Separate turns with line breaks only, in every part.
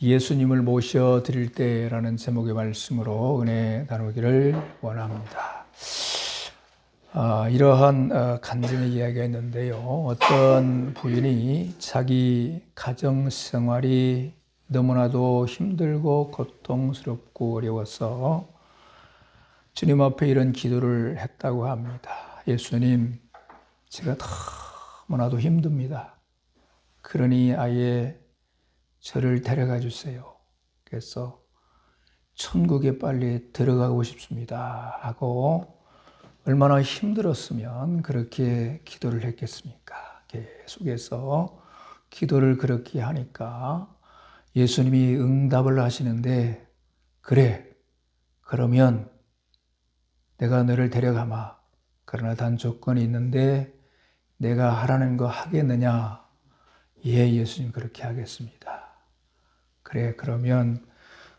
예수님을 모셔드릴 때라는 제목의 말씀으로 은혜 나누기를 원합니다. 이러한 간증의 이야기가 있는데요. 어떤 부인이 자기 가정생활이 너무나도 힘들고 고통스럽고 어려워서 주님 앞에 이런 기도를 했다고 합니다. 예수님, 제가 너무나도 힘듭니다. 그러니 아예 저를 데려가 주세요. 그래서 천국에 빨리 들어가고 싶습니다 하고 얼마나 힘들었으면 그렇게 기도를 했겠습니까? 계속해서 기도를 그렇게 하니까 예수님이 응답을 하시는데, 그래, 그러면 내가 너를 데려가마. 그러나 단 조건이 있는데 내가 하라는 거 하겠느냐? 예, 예수님 그렇게 하겠습니다. 그래, 그러면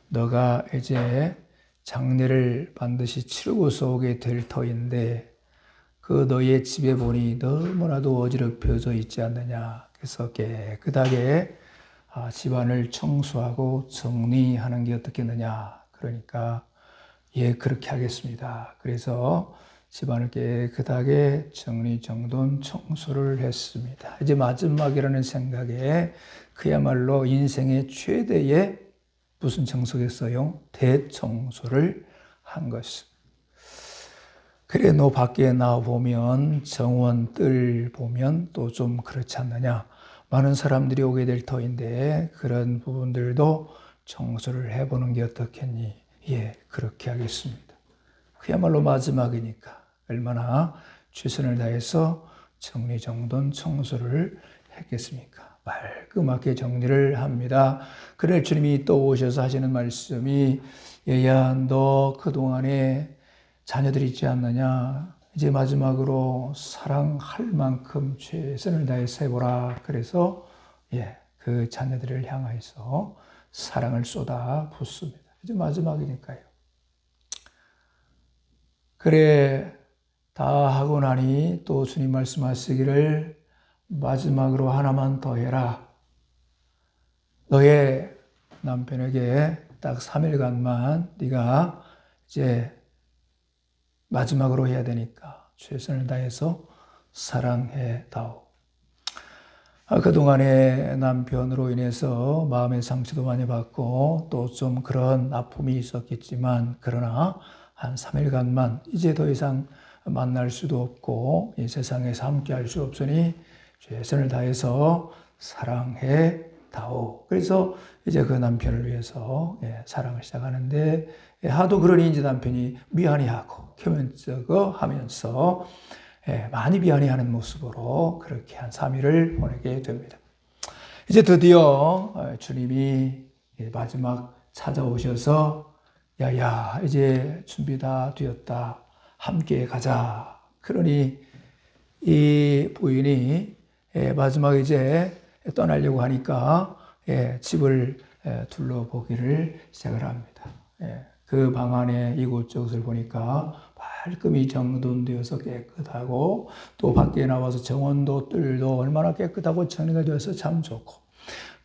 너가 이제 장례를 반드시 치르고서 오게 될 터인데 그 너의 집에 보니 너무나도 어지럽혀져 있지 않느냐. 그래서 깨끗하게 집안을 청소하고 정리하는 게 어떻겠느냐. 그러니까 예, 그렇게 하겠습니다. 그래서 집안을 깨끗하게 정리정돈 청소를 했습니다. 이제 마지막이라는 생각에 그야말로 인생의 최대의 무슨 청소겠어요? 대청소를 한 것입니다. 그래, 너 밖에 나와보면 정원들 보면 또 좀 그렇지 않느냐. 많은 사람들이 오게 될 터인데 그런 부분들도 청소를 해보는 게 어떻겠니? 예, 그렇게 하겠습니다. 그야말로 마지막이니까 얼마나 최선을 다해서 정리정돈 청소를 했겠습니까? 말끔하게 정리를 합니다. 그래, 주님이 또 오셔서 하시는 말씀이, 얘야, 너 그동안에 자녀들이 있지 않느냐? 이제 마지막으로 사랑할 만큼 최선을 다해서 해보라. 그래서 그 자녀들을 향해서 사랑을 쏟아 붓습니다. 이제 마지막이니까요. 그래, 다 하고 나니 또 주님 말씀하시기를 마지막으로 하나만 더 해라. 너의 남편에게 딱 3일간만 네가 이제 마지막으로 해야 되니까 최선을 다해서 사랑해 다오. 그동안에 남편으로 인해서 마음의 상처도 많이 받고 또 좀 그런 아픔이 있었겠지만, 그러나 한 3일간만 이제 더 이상 만날 수도 없고 이 세상에서 함께 할 수 없으니 최선을 다해서 사랑해 다오. 그래서 이제 그 남편을 위해서 사랑을 시작하는데, 하도 그러니 이제 남편이 미안해하고 겸연쩍어하면서 많이 미안해하는 모습으로 그렇게 한 3일을 보내게 됩니다. 이제 드디어 주님이 마지막 찾아오셔서 야야, 이제 준비 다 되었다. 함께 가자. 그러니 이 부인이 마지막 이제 떠나려고 하니까 집을 둘러보기를 시작을 합니다. 그 방 안에 이곳저곳을 보니까 말끔히 정돈되어서 깨끗하고, 또 밖에 나와서 정원도들도 얼마나 깨끗하고 정리가 되어서 참 좋고,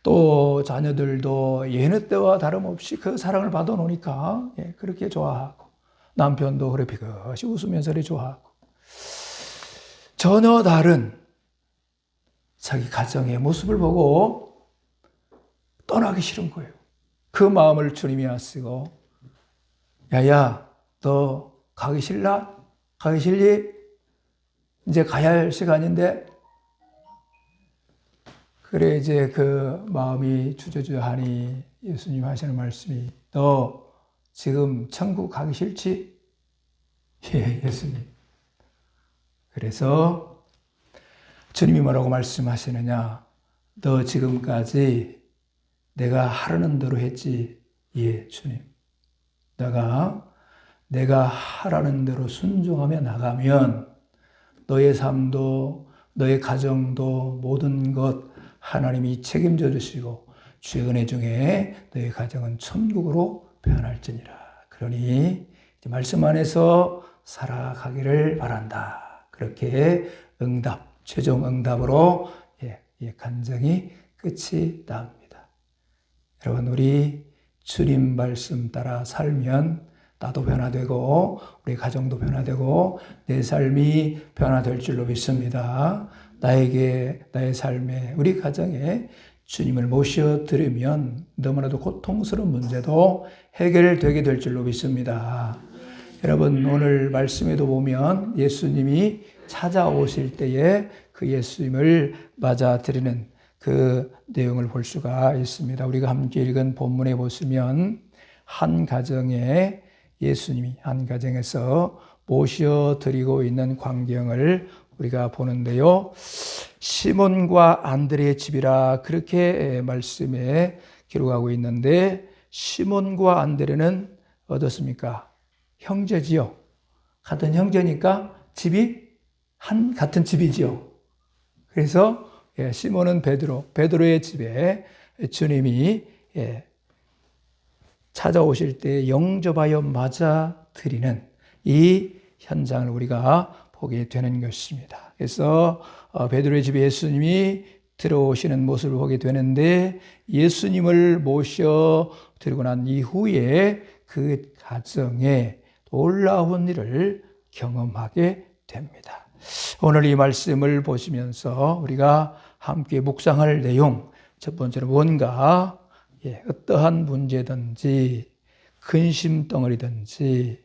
또 자녀들도 예느 때와 다름없이 그 사랑을 받아 놓으니까 그렇게 좋아하고, 남편도 그래 비긋이 웃으면서 좋아하고, 전혀 다른 자기 가정의 모습을 보고 떠나기 싫은 거예요. 그 마음을 주님이 아시고, 야야, 너 가기 싫나? 가기 싫니? 이제 가야 할 시간인데. 그래, 이제 그 마음이 주저주저하니 예수님 하시는 말씀이, 너 지금 천국 가기 싫지? 예, 예수님. 그래서 주님이 뭐라고 말씀하시느냐? 너 지금까지 내가 하라는 대로 했지? 예, 주님. 내가 하라는 대로 순종하며 나가면 너의 삶도 너의 가정도 모든 것 하나님이 책임져 주시고 주의 중에 너의 가정은 천국으로 변할지니라. 그러니 말씀 안에서 살아가기를 바란다. 그렇게 최종 응답으로 간증이 끝이 납니다. 여러분, 우리 주님 말씀 따라 살면 나도 변화되고 우리 가정도 변화되고 내 삶이 변화될 줄로 믿습니다. 나에게, 나의 삶에, 우리 가정에 주님을 모셔드리면 너무나도 고통스러운 문제도 해결되게 될 줄로 믿습니다. 여러분, 오늘 말씀에도 보면 예수님이 찾아오실 때에 그 예수님을 맞아들이는 그 내용을 볼 수가 있습니다. 우리가 함께 읽은 본문에 보시면 한 가정에 예수님이 한 가정에서 모셔드리고 있는 광경을 우리가 보는데요. 시몬과 안드레의 집이라 그렇게 말씀에 기록하고 있는데 시몬과 안드레는 어떻습니까? 형제지요. 같은 형제니까 집이 같은 집이지요. 그래서 시몬은 베드로의 집에 주님이 찾아오실 때 영접하여 맞아들이는 이 현장을 우리가 보게 되는 것입니다. 그래서 베드로의 집에 예수님이 들어오시는 모습을 보게 되는데 예수님을 모셔 드리고 난 이후에 그 가정에 놀라운 일을 경험하게 됩니다. 오늘 이 말씀을 보시면서 우리가 함께 묵상할 내용, 첫 번째로 뭔가 어떠한 문제든지 근심 덩어리든지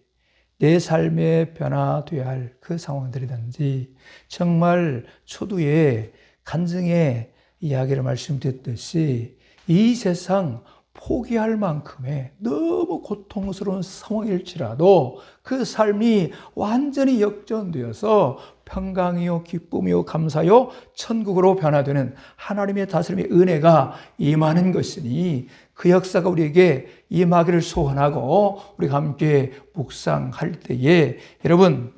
내 삶에 변화되어야 할 그 상황들이든지 정말 초두에 간증의 이야기를 말씀드렸듯이 이 세상 포기할 만큼의 너무 고통스러운 상황일지라도 그 삶이 완전히 역전되어서 평강이요 기쁨이요 감사요 천국으로 변화되는 하나님의 다스림의 은혜가 임하는 것이니 그 역사가 우리에게 임하기를 소원하고 우리가 함께 묵상할 때에 여러분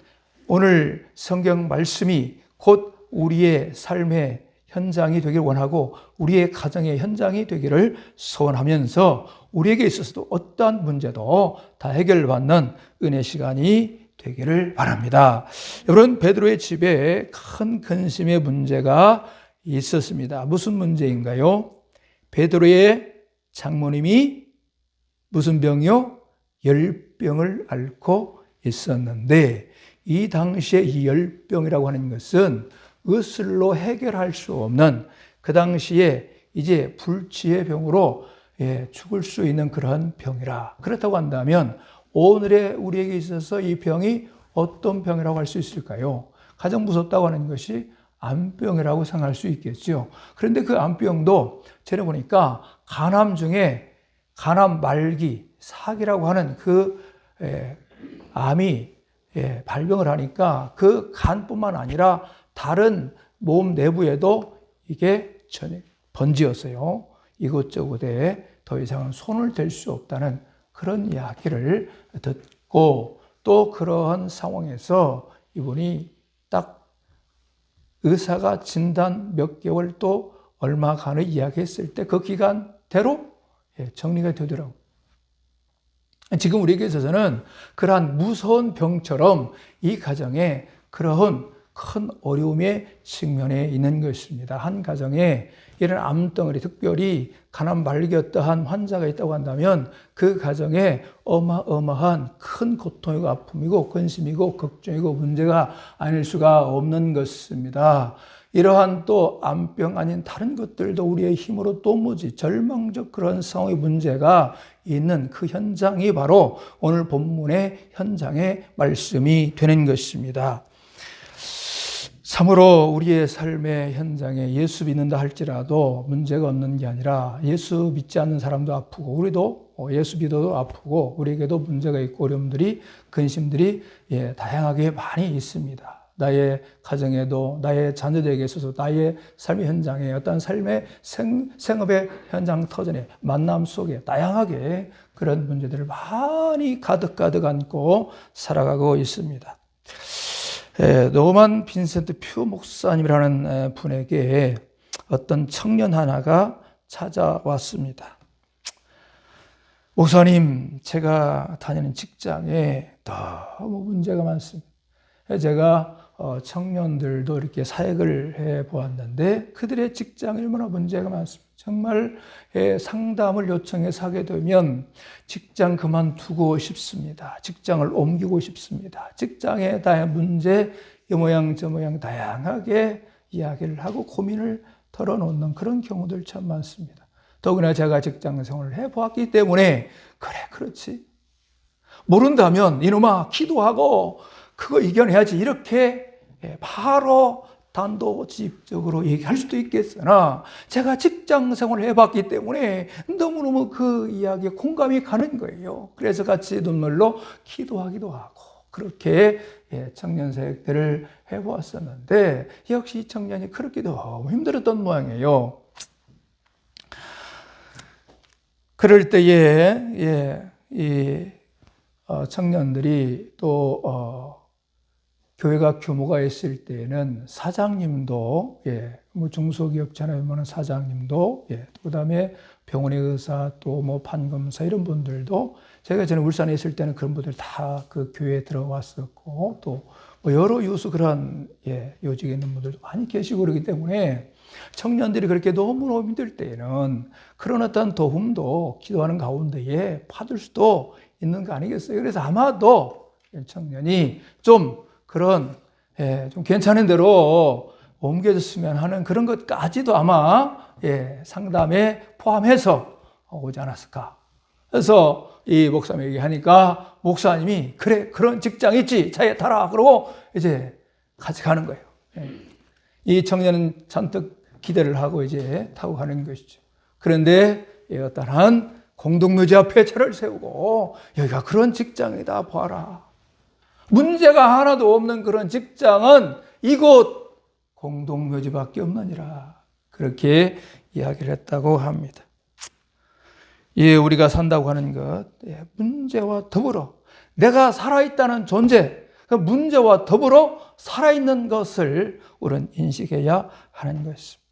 오늘 성경 말씀이 곧 우리의 삶의 현장이 되기를 원하고 우리의 가정의 현장이 되기를 소원하면서 우리에게 있어서도 어떠한 문제도 다 해결받는 은혜 시간이 되기를 바랍니다. 여러분, 베드로의 집에 큰 근심의 문제가 있었습니다. 무슨 문제인가요? 베드로의 장모님이 무슨 병이요? 열병을 앓고 있었는데 이 당시에 이 열병이라고 하는 것은 의술로 해결할 수 없는 그 당시에 이제 불치의 병으로 죽을 수 있는 그런 병이라. 그렇다고 한다면 오늘의 우리에게 있어서 이 병이 어떤 병이라고 할 수 있을까요? 가장 무섭다고 하는 것이 암병이라고 생각할 수 있겠죠. 그런데 그 암병도 제가 보니까 간암 중에 간암 말기, 사기라고 하는 그 암이 발병을 하니까 그 간뿐만 아니라 다른 몸 내부에도 이게 번지었어요. 이것저것에 더 이상은 손을 댈 수 없다는 그런 이야기를 듣고 또 그러한 상황에서 이분이 딱 의사가 진단 몇 개월 또 얼마간을 이야기했을 때 그 기간대로 정리가 되더라고요. 지금 우리에게 있어서는 그러한 무서운 병처럼 이 가정에 그러한 큰 어려움의 측면에 있는 것입니다. 한 가정에 이런 암덩어리, 특별히 간암 말기 어떠한 환자가 있다고 한다면 그 가정에 어마어마한 큰 고통이고 아픔이고 근심이고 걱정이고 문제가 아닐 수가 없는 것입니다. 이러한 또 암병 아닌 다른 것들도 우리의 힘으로 도무지 절망적 그런 상황의 문제가 있는 그 현장이 바로 오늘 본문의 현장의 말씀이 되는 것입니다. 참으로 우리의 삶의 현장에 예수 믿는다 할지라도 문제가 없는 게 아니라 예수 믿지 않는 사람도 아프고 우리도 예수 믿어도 아프고 우리에게도 문제가 있고 어려움들이 근심들이 다양하게 많이 있습니다. 나의 가정에도 나의 자녀들에게 있어서 나의 삶의 현장에 어떤 삶의 생업의 현장 터전에 만남 속에 다양하게 그런 문제들을 많이 가득 안고 살아가고 있습니다. 노만 빈센트 퓨 목사님이라는 분에게 어떤 청년 하나가 찾아왔습니다. 목사님, 제가 다니는 직장에 너무 문제가 많습니다. 제가 청년들도 이렇게 사역을 해 보았는데 그들의 직장이 얼마나 문제가 많습니다. 정말 상담을 요청해서 하게 되면 직장 그만두고 싶습니다. 직장을 옮기고 싶습니다. 직장에 다양한 문제, 이 모양 저 모양 다양하게 이야기를 하고 고민을 털어놓는 그런 경우들 참 많습니다. 더구나 제가 직장 생활을 해보았기 때문에 그래 그렇지. 모른다면 이놈아 기도하고 그거 이겨내야지 이렇게 바로 단도직입적으로 얘기할 수도 있겠으나 제가 직장 생활을 해봤기 때문에 너무너무 그 이야기에 공감이 가는 거예요. 그래서 같이 눈물로 기도하기도 하고 그렇게 청년 사역들을 해보았었는데 역시 이 청년이 그렇게 너무 힘들었던 모양이에요. 그럴 때에 이 청년들이 또 교회가 규모가 있을 때에는 사장님도 뭐 중소기업체나 이런 사장님도 그다음에 병원의 의사 또 뭐 판검사 이런 분들도 제가 전에 울산에 있을 때는 그런 분들 다 그 교회에 들어왔었고 또 뭐 여러 유수 그런 요직에 있는 분들도 많이 계시고 그러기 때문에 청년들이 그렇게 너무너무 힘들 때에는 그런 어떤 도움도 기도하는 가운데에 받을 수도 있는 거 아니겠어요? 그래서 아마도 청년이 좀 그런 좀 괜찮은 대로 옮겨졌으면 하는 그런 것까지도 아마 상담에 포함해서 오지 않았을까. 그래서 이 목사님 얘기하니까 목사님이 그래 그런 직장 있지 차에 타라 그러고 이제 같이 가는 거예요. 이 청년은 잔뜩 기대를 하고 이제 타고 가는 것이죠. 그런데 어떠한 공동묘지 앞에 차를 세우고 여기가 그런 직장이다 보아라. 문제가 하나도 없는 그런 직장은 이곳 공동묘지밖에 없느니라. 그렇게 이야기를 했다고 합니다. 우리가 산다고 하는 것, 문제와 더불어 내가 살아있다는 존재, 그 문제와 더불어 살아있는 것을 우리는 인식해야 하는 것입니다.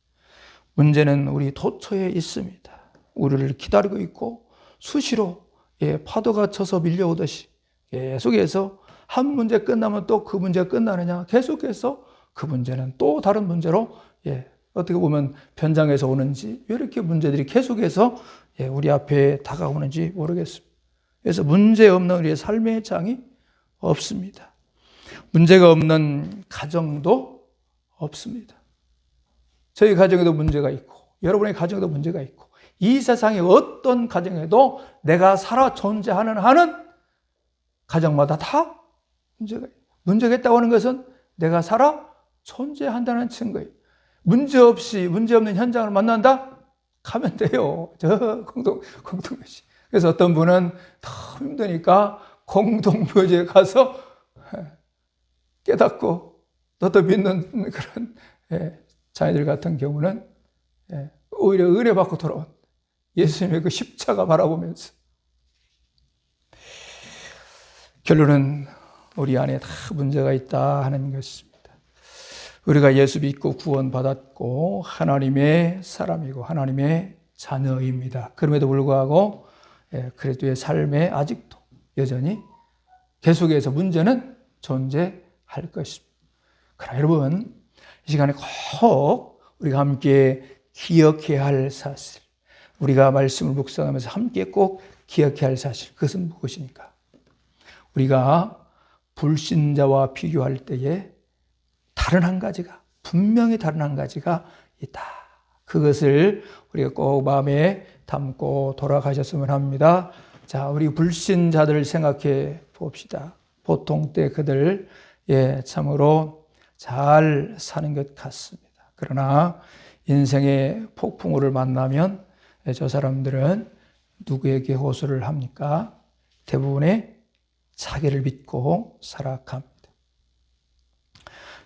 문제는 우리 도처에 있습니다. 우리를 기다리고 있고 수시로 파도가 쳐서 밀려오듯이 계속해서 한 문제 끝나면 또 그 문제가 끝나느냐 계속해서 그 문제는 또 다른 문제로 어떻게 보면 변장해서 오는지 왜 이렇게 문제들이 계속해서 우리 앞에 다가오는지 모르겠습니다. 그래서 문제 없는 우리의 삶의 장이 없습니다. 문제가 없는 가정도 없습니다. 저희 가정에도 문제가 있고 여러분의 가정에도 문제가 있고 이 세상의 어떤 가정에도 내가 살아 존재하는 하는 가정마다 다 문제가 있다고 하는 것은 내가 살아 존재한다는 증거예요. 문제 없는 현장을 만난다? 가면 돼요. 저 공동묘지. 그래서 어떤 분은 너무 힘드니까 공동묘지에 가서 깨닫고 또 믿는 그런 자녀들 같은 경우는 오히려 은혜 받고 돌아온 예수님의 그 십자가 바라보면서 결론은 우리 안에 다 문제가 있다 하는 것입니다. 우리가 예수 믿고 구원받았고 하나님의 사람이고 하나님의 자녀입니다. 그럼에도 불구하고 그리스도의 삶에 아직도 여전히 계속해서 문제는 존재할 것입니다. 그러나 여러분 이 시간에 꼭 우리가 함께 기억해야 할 사실, 우리가 말씀을 묵상하면서 함께 꼭 기억해야 할 사실, 그것은 무엇입니까? 우리가 불신자와 비교할 때에 분명히 다른 한 가지가 있다. 그것을 우리가 꼭 마음에 담고 돌아가셨으면 합니다. 자, 우리 불신자들을 생각해 봅시다. 보통 때 그들 참으로 잘 사는 것 같습니다. 그러나 인생의 폭풍우를 만나면 저 사람들은 누구에게 호소를 합니까? 대부분의 자기를 믿고 살아갑니다.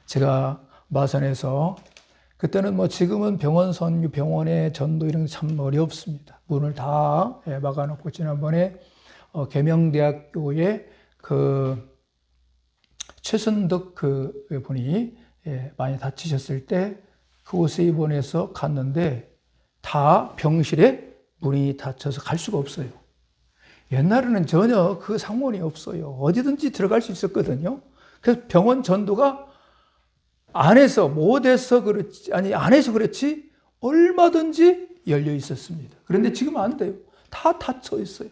제가 마산에서 그때는 지금은 병원 선교, 병원의 전도 이런 게 참 어렵습니다. 문을 다 막아놓고 지난번에 계명대학교에 그 최선덕 그 분이 많이 다치셨을 때 그곳에 입원해서 갔는데 다 병실에 문이 닫혀서 갈 수가 없어요. 옛날에는 전혀 그 상문이 없어요. 어디든지 들어갈 수 있었거든요. 그래서 병원 전도가 안에서 못해서 그렇지, 아니 안에서 그렇지 얼마든지 열려 있었습니다. 그런데 지금 안 돼요. 다 닫혀 있어요.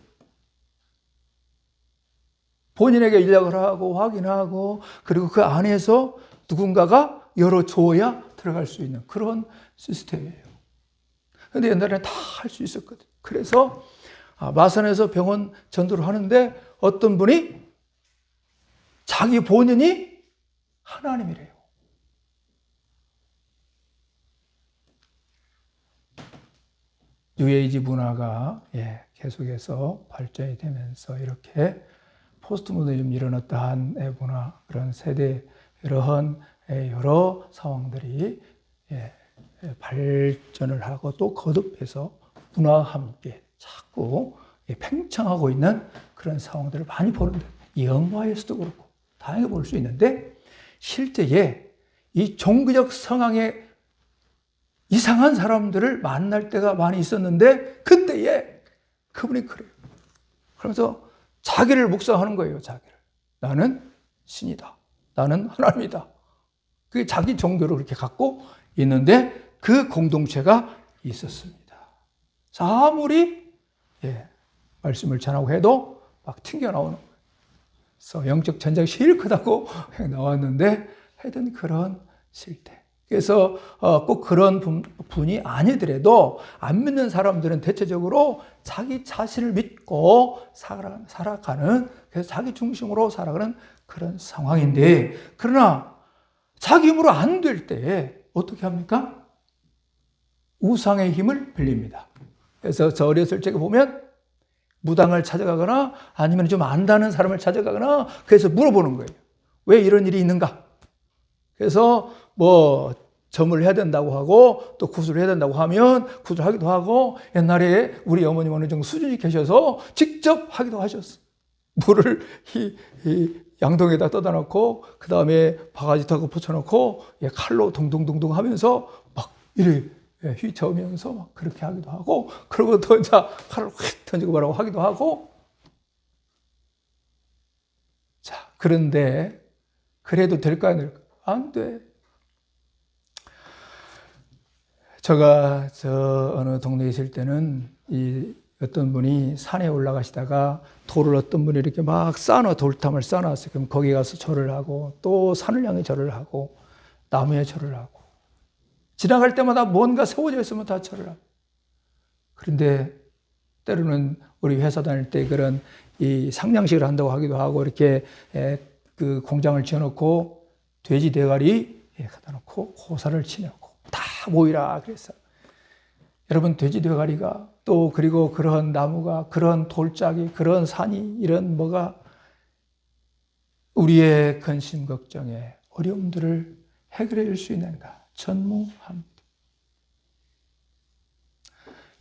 본인에게 연락을 하고 확인하고 그리고 그 안에서 누군가가 열어줘야 들어갈 수 있는 그런 시스템이에요. 그런데 옛날에는 다 할 수 있었거든요. 그래서 마산에서 병원 전도를 하는데 어떤 분이 자기 본인이 하나님이래요. 뉴에이지 문화가 계속해서 발전이 되면서 이렇게 포스트 모더니즘 일어났다한 문화, 그런 세대 이러한 여러 상황들이 발전을 하고 또 거듭해서 문화와 함께 자꾸 팽창하고 있는 그런 상황들을 많이 보는데, 영화에서도 그렇고 다양하게 볼 수 있는데, 실제에 이 종교적 성향에 이상한 사람들을 만날 때가 많이 있었는데, 그때에 그분이 그래요. 그러면서 자기를 묵상하는 거예요. 자기를. 나는 신이다. 나는 하나님이다. 그게 자기 종교를 그렇게 갖고 있는데 그 공동체가 있었습니다. 아무리 말씀을 전하고 해도 막 튕겨나오는 거예요. 그래서 영적 전쟁이 제일 크다고 나왔는데 하여튼 그런 실태. 그래서 꼭 그런 분이 아니더라도 안 믿는 사람들은 대체적으로 자기 자신을 믿고 살아가는, 그래서 자기 중심으로 살아가는 그런 상황인데, 그러나 자기 힘으로 안 될 때 어떻게 합니까? 우상의 힘을 빌립니다. 그래서 저 어렸을 적에 보면 무당을 찾아가거나 아니면 좀 안다는 사람을 찾아가거나 그래서 물어보는 거예요. 왜 이런 일이 있는가? 그래서 뭐 점을 해야 된다고 하고 또 구슬을 해야 된다고 하면 구슬하기도 하고, 옛날에 우리 어머님 어느 정도 수준이 계셔서 직접 하기도 하셨어요. 물을 이 양동에다 떠다 놓고 그 다음에 바가지 타고 붙여놓고 칼로 둥둥둥둥 하면서 막 이래 휘저으면서 막 그렇게 하기도 하고, 그러고 또 이제 칼을 휙 던지고 말하고 하기도 하고. 자, 그런데 그래도 될까 안 될까? 안 돼. 제가 어느 동네에 있을 때는 어떤 분이 산에 올라가시다가 돌을 어떤 분이 이렇게 막 돌탐을 쌓아놨어요. 그럼 거기 가서 절을 하고 또 산을 향해 절을 하고 나무에 절을 하고 지나갈 때마다 뭔가 세워져 있으면 다 절을 하고. 그런데 때로는 우리 회사 다닐 때 그런 이 상냥식을 한다고 하기도 하고 이렇게 그 공장을 지어놓고 돼지 대가리 갖다 놓고 고사를 치냐고 다 모이라 그랬어. 여러분, 돼지 대가리가 또 그리고 그런 나무가 그런 돌짝이 그런 산이 이런 뭐가 우리의 근심 걱정에 어려움들을 해결해 줄 수 있는가? 전무합니다.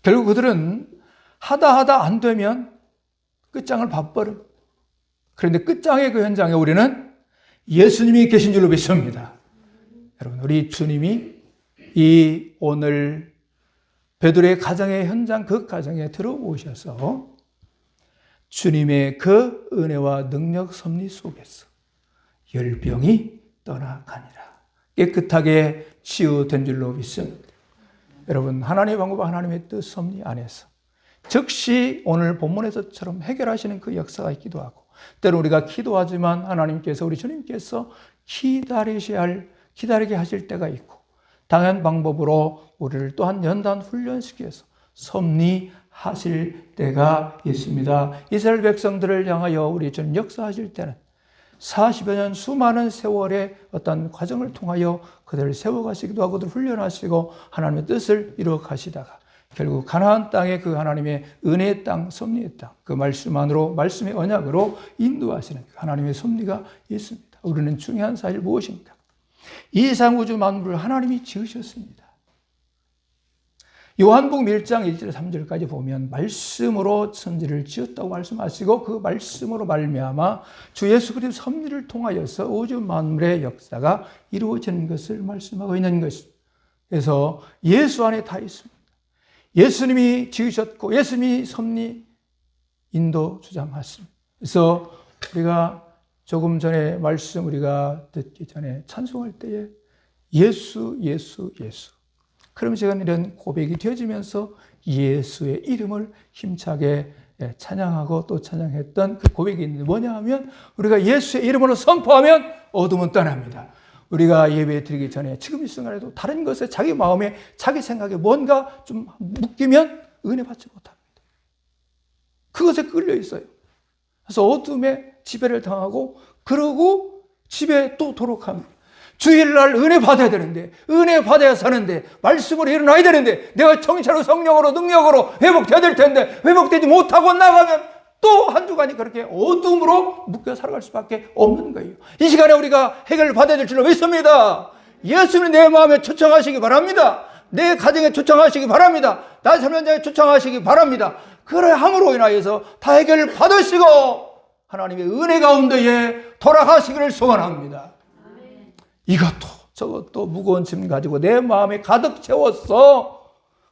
결국 그들은 하다 안 되면 끝장을 봐버려. 그런데 끝장의 그 현장에 우리는 예수님이 계신 줄로 믿습니다. 여러분, 우리 주님이 이 오늘 베드로의 가정의 현장, 그 가정에 들어오셔서 주님의 그 은혜와 능력 섭리 속에서 열병이 떠나가니라. 깨끗하게 치유된 줄로 믿습니다. 여러분, 하나님의 방법과 하나님의 뜻 섭리 안에서 즉시 오늘 본문에서처럼 해결하시는 그 역사가 있기도 하고, 때로 우리가 기도하지만 하나님께서, 우리 주님께서 기다리게 하실 때가 있고, 당연 방법으로 우리를 또한 연단 훈련시켜서 섭리하실 때가 있습니다. 이스라엘 백성들을 향하여 우리 주님 역사하실 때는 40여 년 수많은 세월의 어떤 과정을 통하여 그들을 세워가시기도 하고 그들을 훈련하시고 하나님의 뜻을 이루어 가시다가 결국 가나안 땅의 그 하나님의 은혜의 땅, 섭리의 땅, 그 말씀 안으로, 말씀의 언약으로 인도하시는 하나님의 섭리가 있습니다. 우리는 중요한 사실 무엇입니까? 이 세상 우주 만물을 하나님이 지으셨습니다. 요한복음 1장 1절 3절까지 보면 말씀으로 천지를 지었다고 말씀하시고 그 말씀으로 말미암아 주 예수 그리스도 섭리를 통하여서 우주 만물의 역사가 이루어지는 것을 말씀하고 있는 것입니다. 그래서 예수 안에 다 있습니다. 예수님이 지으셨고 예수님이 섭리 인도 주장하십니다. 그래서 우리가 조금 전에 말씀 우리가 듣기 전에 찬송할 때에 예수, 예수, 예수. 그럼 제가 이런 고백이 되어지면서 예수의 이름을 힘차게 찬양하고 또 찬양했던 그 고백이 있는데 뭐냐 하면 우리가 예수의 이름으로 선포하면 어둠은 떠납니다. 우리가 예배 드리기 전에 지금 이 순간에도 다른 것에 자기 마음에 자기 생각에 뭔가 좀 묶이면 은혜 받지 못합니다. 그것에 끌려 있어요. 그래서 어둠에 지배를 당하고 그러고 집에 또 도록합니다. 주일날 은혜 받아야 되는데 은혜 받아야 사는데 말씀으로 일어나야 되는데 내가 정신으로 성령으로 능력으로 회복돼야 될 텐데 회복되지 못하고 나가면 또 한 주간이 그렇게 어둠으로 묶여 살아갈 수밖에 없는 거예요. 이 시간에 우리가 해결을 받아야 될 줄로 믿습니다. 예수님 내 마음에 초청하시기 바랍니다. 내 가정에 초청하시기 바랍니다. 나의 삶 현장에 초청하시기 바랍니다. 그러함으로 인하여서 다 해결을 받으시고 하나님의 은혜 가운데에 돌아가시기를 소원합니다. 이것도 저것도 무거운 짐 가지고 내 마음에 가득 채웠어.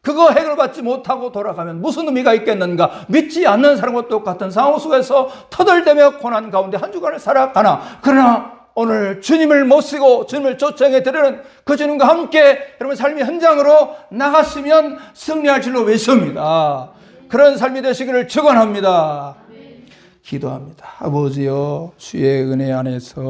그거 해결받지 못하고 돌아가면 무슨 의미가 있겠는가? 믿지 않는 사람과 똑같은 상황 속에서 터덜대며 고난 가운데 한 주간을 살아가나. 그러나 오늘 주님을 모시고 주님을 초청해 드리는 그 주님과 함께 여러분 삶의 현장으로 나갔으면 승리할 줄로 믿습니다. 그런 삶이 되시기를 축원합니다. 기도합니다. 아버지여, 주의 은혜 안에서